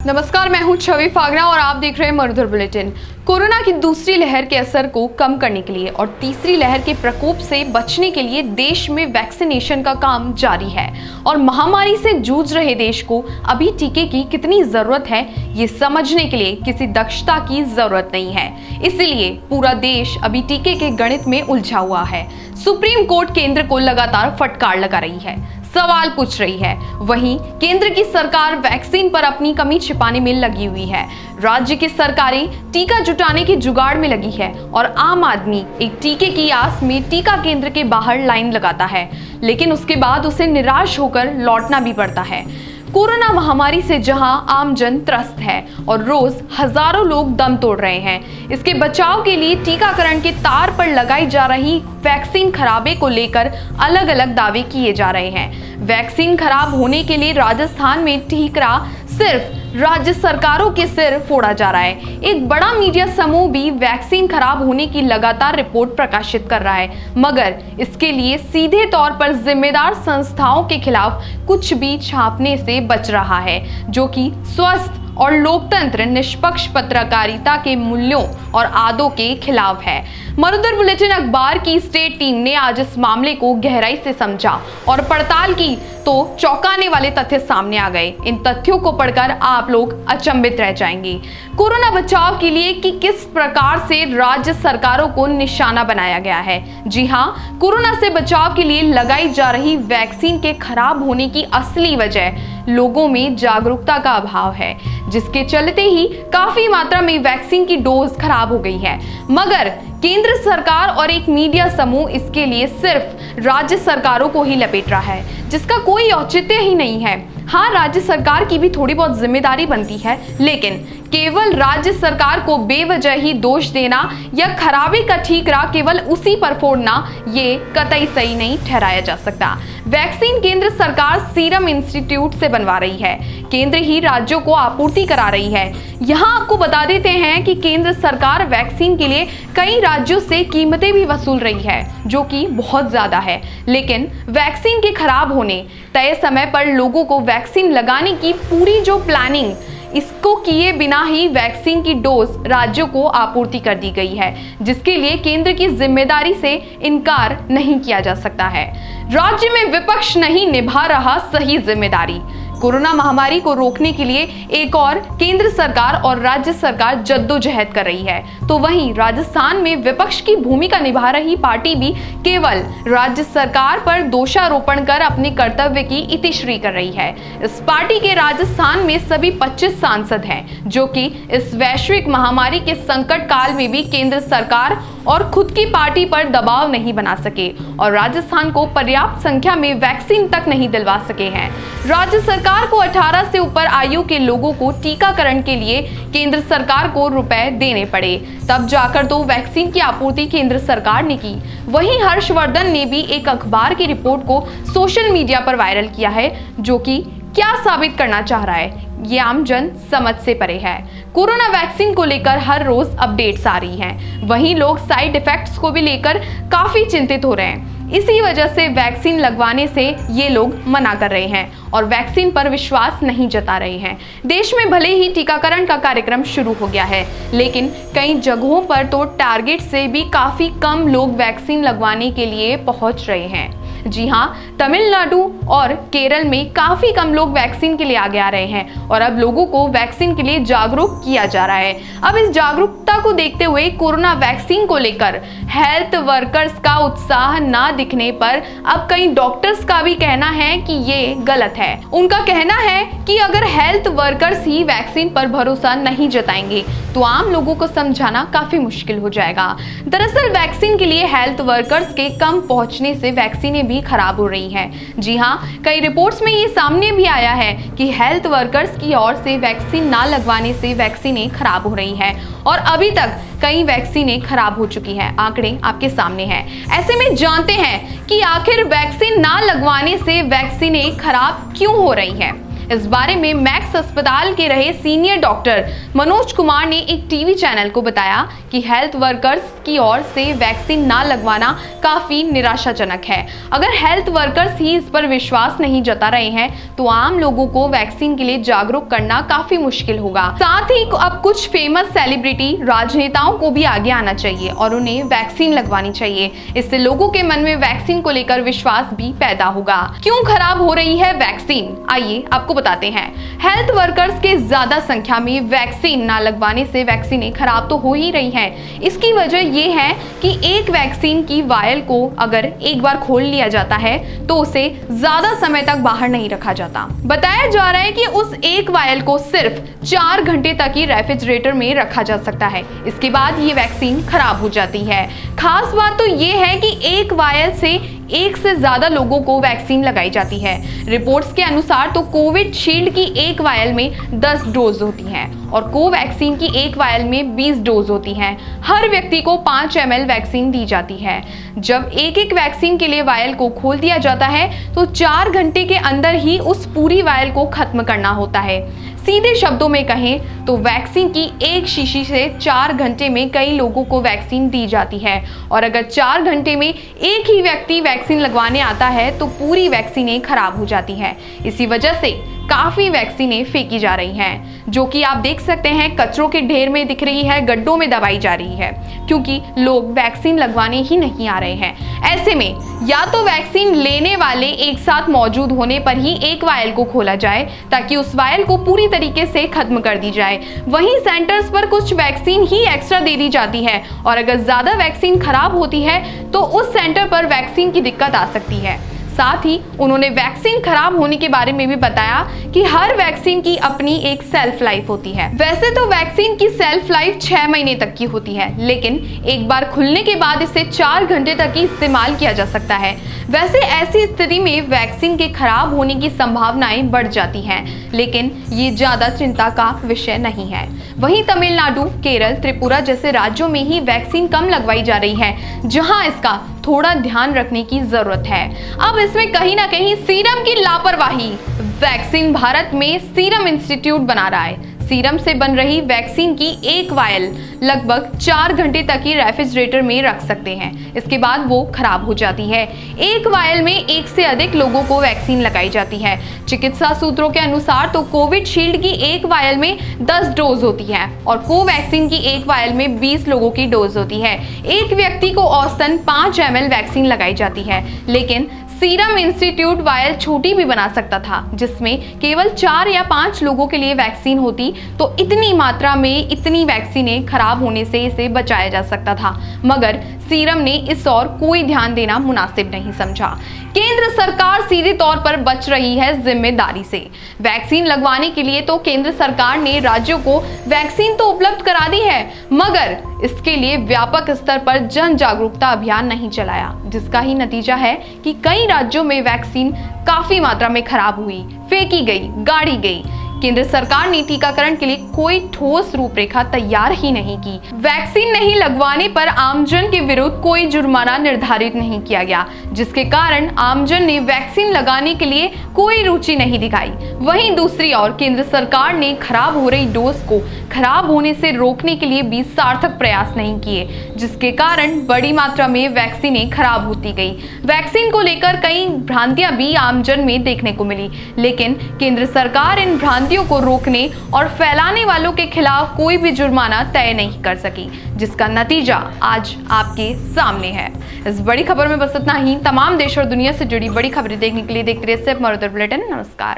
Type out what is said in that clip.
नमस्कार, मैं हूं छवि फागना और आप देख रहे हैं मरुधर बुलेटिन। कोरोना की दूसरी लहर के असर को कम करने के लिए और तीसरी लहर के प्रकोप से बचने के लिए देश में वैक्सीनेशन का काम जारी है और महामारी से जूझ रहे देश को अभी टीके की कितनी जरूरत है ये समझने के लिए किसी दक्षता की जरूरत नहीं है। इसलिए पूरा देश अभी टीके के गणित में उलझा हुआ है। सुप्रीम कोर्ट केंद्र को लगातार फटकार लगा रही है, सवाल पूछ रही है। वहीं केंद्र की सरकार वैक्सीन पर अपनी कमी छिपाने में लगी हुई है। राज्य की सरकारें टीका जुटाने के जुगाड़ में लगी है और आम आदमी एक टीके की आस में टीका केंद्र के बाहर लाइन लगाता है, लेकिन उसके बाद उसे निराश होकर लौटना भी पड़ता है। कोरोना महामारी से जहां आमजन त्रस्त है और रोज हजारों लोग दम तोड़ रहे हैं, इसके बचाव के लिए टीकाकरण के तार पर लगाई जा रही वैक्सीन खराबे को लेकर अलग अलग दावे किए जा रहे हैं। वैक्सीन खराब होने के लिए राजस्थान में ठीकरा सिर्फ राज्य सरकारों के सिर फोड़ा जा रहा है। एक बड़ा मीडिया समूह भी वैक्सीन खराब होने की लगातार रिपोर्ट प्रकाशित कर रहा है, मगर इसके लिए सीधे तौर पर जिम्मेदार संस्थाओं के खिलाफ कुछ भी छापने से बच रहा है, जो कि स्वस्थ और लोकतंत्र निष्पक्ष पत्रकारिता के मूल्यों और आदों के खिलाफ है। मरुधर बुलेटिन अखबार की स्टेट टीम ने आज इस मामले को गहराई से समझा और पड़ताल की तो चौंकाने वाले तथ्य सामने आ गए। इन तथ्यों को पढ़कर आप लोग अचंभित रह जाएंगे। कोरोना बचाव के लिए कि किस प्रकार से राज्य सरकारों को निशाना बनाया गया है। जी हाँ, कोरोना से बचाव के लिए लगाई जा रही वैक्सीन के खराब होने की असली वजह लोगों में जागरूकता का अभाव है, जिसके चलते ही काफी मात्रा में वैक्सीन की डोज खराब हो गई है। मगर केंद्र सरकार और एक मीडिया समूह इसके लिए सिर्फ राज्य सरकारों को ही लपेट रहा है, जिसका कोई औचित्य ही नहीं है। हाँ, राज्य सरकार की भी थोड़ी बहुत जिम्मेदारी बनती है, लेकिन केवल राज्य सरकार को बेवजह ही दोष देना या खराबी का ठीकरा केवल उसी पर फोड़ना ये कतई सही नहीं ठहराया जा सकता। वैक्सीन केंद्र सरकार सीरम इंस्टीट्यूट से बनवा रही है, केंद्र ही राज्यों को आपूर्ति करा रही है। यहाँ आपको बता देते हैं कि केंद्र सरकार वैक्सीन के लिए कई राज्यों से कीमतें भी वसूल रही है, जो कि बहुत ज्यादा है। लेकिन वैक्सीन के खराब होने, तय समय पर लोगों को वैक्सीन लगाने की पूरी जो प्लानिंग, इसको किए बिना ही वैक्सीन की डोज राज्यों को आपूर्ति कर दी गई है, जिसके लिए केंद्र की जिम्मेदारी से इनकार नहीं किया जा सकता है। राज्य में विपक्ष नहीं निभा रहा सही जिम्मेदारी। कोरोना महामारी को रोकने के लिए एक और केंद्र सरकार और राज्य सरकार जद्दोजहद कर रही है, तो वहीं राजस्थान में विपक्ष की भूमिका निभा रही पार्टी भी केवल राज्य सरकार पर दोषारोपण कर अपने कर्तव्य की इतिश्री कर रही है। इस पार्टी के राजस्थान में सभी 25 सांसद हैं, जो कि इस वैश्विक महामारी के संकट काल में भी केंद्र सरकार और खुद की पार्टी पर दबाव नहीं बना सके और राजस्थान को पर्याप्त संख्या में वैक्सीन तक नहीं दिलवा सके हैं। राज्य सरकार को 18 से ऊपर आयु के लोगों को टीकाकरण के लिए केंद्र सरकार को रुपए देने पड़े, तब जाकर तो वैक्सीन की आपूर्ति केंद्र सरकार ने की। वहीं हर्षवर्धन ने भी एक अखबार की रिपोर्ट को सोशल मीडिया पर वायरल किया है, जो कि क्या साबित करना चाह रहा है ये आमजन समझ से परे है। कोरोना वैक्सीन को लेकर हर रोज अपडेट्स आ रही हैं। वहीं लोग साइड इफेक्ट्स को भी लेकर काफी चिंतित हो रहे हैं। इसी वजह से वैक्सीन लगवाने से ये लोग मना कर रहे हैं और वैक्सीन पर विश्वास नहीं जता रहे हैं। देश में भले ही टीकाकरण का कार्यक्रम शुरू हो गया है, लेकिन कई जगहों पर तो टारगेट से भी काफी कम लोग वैक्सीन लगवाने के लिए पहुंच रहे हैं। जी हाँ, तमिलनाडु और केरल में काफी कम लोग वैक्सीन के लिए आगे आ रहे हैं और अब लोगों को वैक्सीन के लिए जागरूक किया जा रहा है। अब इस जागरूकता को देखते हुए कोरोना वैक्सीन को लेकर हेल्थ वर्कर्स का उत्साह ना दिखने पर अब कई डॉक्टर्स का भी कहना है कि ये गलत है। उनका कहना है कि अगर हेल्थ वर्कर्स ही वैक्सीन पर भरोसा नहीं जताएंगे तो आम लोगों को समझाना काफी मुश्किल हो जाएगा। दरअसल वैक्सीन के लिए हेल्थ वर्कर्स के कम पहुंचने से वैक्सीनें भी खराब हो रही हैं। जी हाँ, कई रिपोर्ट्स में ये सामने भी आया है कि हेल्थ वर्कर्स की ओर से वैक्सीन ना लगवाने से वैक्सीनें खराब हो रही हैं और अभी तक कई वैक्सीनें खराब हो चुकी हैं। आंकड़े आपके सामने हैं। ऐसे में जानते हैं कि आखिर वैक्सीन ना लगवाने से वैक्सीनें खराब क्यों हो रही हैं। इस बारे में मैक्स अस्पताल के रहे सीनियर डॉक्टर मनोज कुमार ने एक टीवी चैनल को बताया कि हेल्थ वर्कर्स की ओर से वैक्सीन ना लगवाना काफी निराशाजनक है। अगर हेल्थ वर्कर्स ही इस पर विश्वास नहीं जता रहे हैं तो आम लोगों को वैक्सीन के लिए जागरूक करना काफी मुश्किल होगा। साथ ही अब कुछ फेमस सेलिब्रिटी राजनेताओं को भी आगे आना चाहिए और उन्हें वैक्सीन लगवानी चाहिए। इससे लोगों के मन में वैक्सीन को लेकर विश्वास भी पैदा होगा। क्यों खराब हो रही है वैक्सीन, आइए आपको बताते हैं। हेल्थ वर्कर्स के ज्यादा संख्या में वैक्सीन ना लगवाने से वैक्सीनें खराब तो हो ही रही हैं। इसकी वजह यह है कि एक वैक्सीन की वायल को अगर एक बार खोल लिया जाता है तो उसे ज्यादा समय तक बाहर नहीं रखा जाता। बताया जा रहा है कि उस एक वायल को सिर्फ 4 घंटे तक ही रेफ्रिजरेटर में रखा जा सकता है। इसके बाद ये वैक्सीन खराब हो जाती है। खास बात तो ये है कि एक वायल से एक से ज्यादा लोगों को वैक्सीन लगाई जाती है। रिपोर्ट्स के अनुसार तो कोविड शील्ड की एक वायल में 10 डोज होती हैं और कोवैक्सीन की एक वायल में 20 डोज होती हैं। हर व्यक्ति को 5 ml वैक्सीन दी जाती है। जब एक एक वैक्सीन के लिए वायल को खोल दिया जाता है तो 4 घंटे के अंदर ही उस पूरी वायल को खत्म करना होता है। सीधे शब्दों में कहें तो वैक्सीन की एक शीशी से 4 घंटे में कई लोगों को वैक्सीन दी जाती है और अगर 4 घंटे में एक ही व्यक्ति वैक्सीन लगवाने आता है तो पूरी वैक्सीनें खराब हो जाती हैं। इसी वजह से काफी वैक्सीनें फेंकी जा रही हैं, जो कि आप देख सकते हैं कचरों के ढेर में दिख रही है, गड्ढों में दबाई जा रही है, क्योंकि लोग वैक्सीन लगवाने ही नहीं आ रहे हैं। ऐसे में या तो वैक्सीन लेने वाले एक साथ मौजूद होने पर ही एक वायल को खोला जाए ताकि उस वायल को पूरी तरीके से खत्म कर दी जाए। वहीं सेंटर्स पर कुछ वैक्सीन ही एक्स्ट्रा दे दी जाती है और अगर ज्यादा वैक्सीन खराब होती है तो उस सेंटर पर वैक्सीन की दिक्कत आ सकती है। साथ ही उन्होंने वैक्सीन खराब होने के बारे में भी बताया कि हर वैक्सीन की अपनी एक सेल्फ लाइफ होती है। वैसे तो वैक्सीन की सेल्फ लाइफ 6 महीने तक की होती है, लेकिन एक बार खुलने के बाद इसे 4 घंटे तक ही इस्तेमाल किया जा सकता है। वैसे ऐसी स्थिति में वैक्सीन के खराब होने की संभावनाएं बढ़ जाती हैं, लेकिन ये ज्यादा चिंता का विषय नहीं है। वहीं तमिलनाडु, केरल, त्रिपुरा जैसे राज्यों में ही वैक्सीन कम लगवाई जा रही है, जहां इसका थोड़ा ध्यान रखने की जरूरत है। अब इसमें कहीं ना कहीं सीरम की लापरवाही। वैक्सीन भारत में सीरम इंस्टीट्यूट बना रहा है। सीरम से बन रही वैक्सीन की एक वायल लगभग 4 घंटे तक ही रेफ्रिजरेटर में रख सकते हैं। इसके बाद वो खराब हो जाती है। एक वायल में एक से अधिक लोगों को वैक्सीन लगाई जाती है। चिकित्सा सूत्रों के अनुसार तो कोविड शील्ड की एक वायल में 10 डोज होती है और कोवैक्सीन की एक वायल में 20 लोगों की डोज होती है। एक व्यक्ति को औसतन 5 ml वैक्सीन लगाई जाती है, लेकिन सीरम इंस्टीट्यूट वायल छोटी भी बना सकता था, जिसमें केवल 4 या 5 लोगों के लिए वैक्सीन होती तो इतनी मात्रा में इतनी वैक्सीनें खराब होने से इसे बचाया जा सकता था। मगर सीरम ने इस और कोई ध्यान देना मुनासिब नहीं समझा। केंद्र सरकार सीधे तौर पर बच रही है जिम्मेदारी से। वैक्सीन लगवाने के लिए तो केंद्र सरकार ने राज्यों को वैक्सीन तो उपलब्ध करा दी है, मगर इसके लिए व्यापक स्तर पर जन जागरूकता अभियान नहीं चलाया, जिसका ही नतीजा है कि कई राज्यों में वैक्सीन काफी मात्रा में खराब हुई, फेंकी गई, गाड़ी गई। केंद्र सरकार ने टीकाकरण के लिए कोई ठोस रूपरेखा तैयार ही नहीं की। वैक्सीन नहीं लगवाने पर आमजन के विरुद्ध कोई जुर्माना निर्धारित नहीं किया गया, जिसके कारण आमजन ने वैक्सीन लगाने के लिए कोई रुचि नहीं दिखाई। वहीं दूसरी ओर केंद्र सरकार ने खराब हो रही डोज को खराब होने से रोकने के लिए भी सार्थक प्रयास नहीं किए, जिसके कारण बड़ी मात्रा में वैक्सीनें खराब होती गई। वैक्सीन को लेकर कई भ्रांतियां भी आमजन में देखने को मिली, लेकिन केंद्र सरकार इन भ्रांतियों को रोकने और फैलाने वालों के खिलाफ कोई भी जुर्माना तय नहीं कर सकी, जिसका नतीजा आज आपके सामने है। इस बड़ी खबर में बस इतना ही। तमाम देश और दुनिया से जुड़ी बड़ी खबरें देखने के लिए देखते रहिए सिर्फ मरुधर बुलेटिन। नमस्कार।